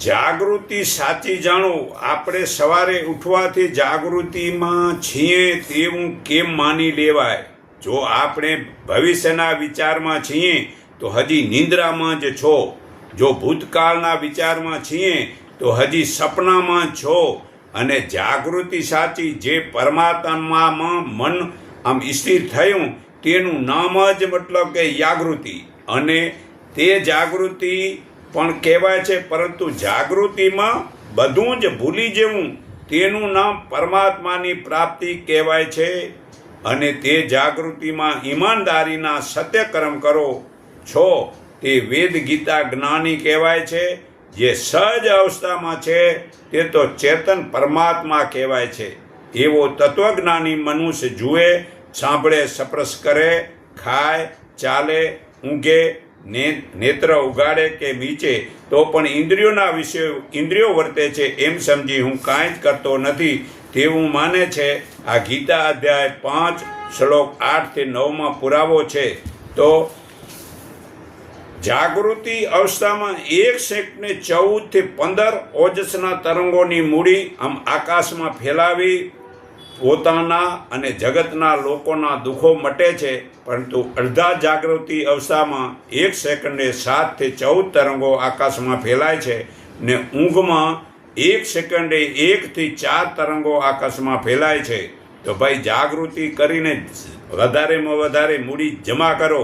જાગૃતિ સાચી જાણો. આપણે સવારે ઉઠવાથી જાગૃતિમાં છીએ તેવું કેમ માની લેવાય? જો આપણે ભવિષ્યના વિચારમાં છીએ તો હજી નિંદ્રામાં જ છો. જો ભૂતકાળના વિચારમાં છીએ તો હજી સપનામાં છો. અને જાગૃતિ સાચી, જે પરમાત્મામાં મન આમ સ્થિર થયું તેનું નામ જ મતલબ કે જાગૃતિ. અને તે જાગૃતિ પણ કહેવાય છે, પરંતુ જાગૃતિમાં બધું જ ભૂલી જવું તેનું નામ પરમાત્માની પ્રાપ્તિ કહેવાય છે. અને તે જાગૃતિમાં ઈમાનદારીના સત્યકર્મ કરો છો તે વેદ ગીતા જ્ઞાની કહેવાય છે. જે સહજ અવસ્થામાં છે તે તો ચેતન પરમાત્મા કહેવાય છે. એવો તત્વજ્ઞાની મનુષ્ય જુએ, સાંભળે, સ્પર્શ કરે, ખાય, ચાલે, ઊંઘે, નેત્ર ઉગાડે કે મીચે તો પણ ઇન્દ્રિયો વર્તે છે એમ સમજી હું કાંઈ જ કરતો નથી તેવું માને છે. આ ગીતા અધ્યાય 5 શ્લોક 8-9 પુરાવો છે. તો જાગૃતિ અવસ્થામાં 1 સેકન્ડને 14-15 ઓજસના તરંગોની મૂડી આમ આકાશમાં ફેલાવી પોતાના અને જગતના લોકોના દુઃખો મટે છે. પરંતુ અડધા જાગૃતિ અવસ્થામાં 1 સેકન્ડે 7-14 તરંગો આકાશમાં ફેલાય છે ને ઊંઘમાં 1 સેકન્ડે 1-4 તરંગો આકાશમાં ફેલાય છે. તો ભાઈ જાગૃતિ કરીને વધારેમાં વધારે મૂડી જમા કરો.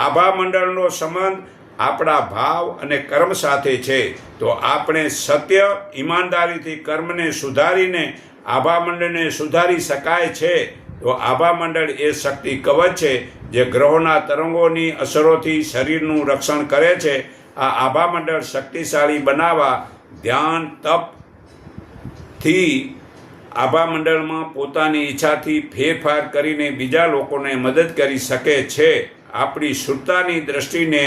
આભા મંડળનો સંબંધ આપણા ભાવ અને કર્મ સાથે છે. તો આપણે સત્ય ઈમાનદારીથી કર્મને સુધારીને આભા મંડળને સુધારી શકાય છે. તો આભા મંડળ એ શક્તિ કવચ છે જે ગ્રહોના તરંગોની અસરોથી શરીરનું રક્ષણ કરે છે. આ આભા મંડળ શક્તિશાળી બનાવવા ધ્યાન તપથી આભા મંડળમાં પોતાની ઈચ્છાથી ફેરફાર કરીને બીજા લોકોને મદદ કરી શકે છે. આપણી શુદ્ધતાની દ્રષ્ટિને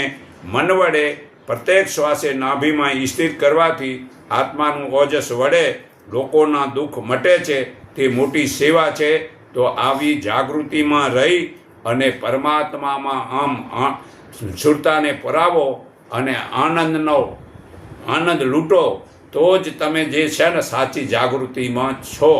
મન વડે પ્રત્યેક શ્વાસે નાભીમાં સ્થિર કરવાથી આત્માનું ઓજસ વડે લોકોના દુઃખ મટે છે. તે મોટી સેવા છે. તો આવી જાગૃતિમાં રહી અને પરમાત્મામાં આમ શુદ્ધતાને પરાવો અને આનંદ લૂંટો તો જ તમે જે છે ને સાચી જાગૃતિમાં છો.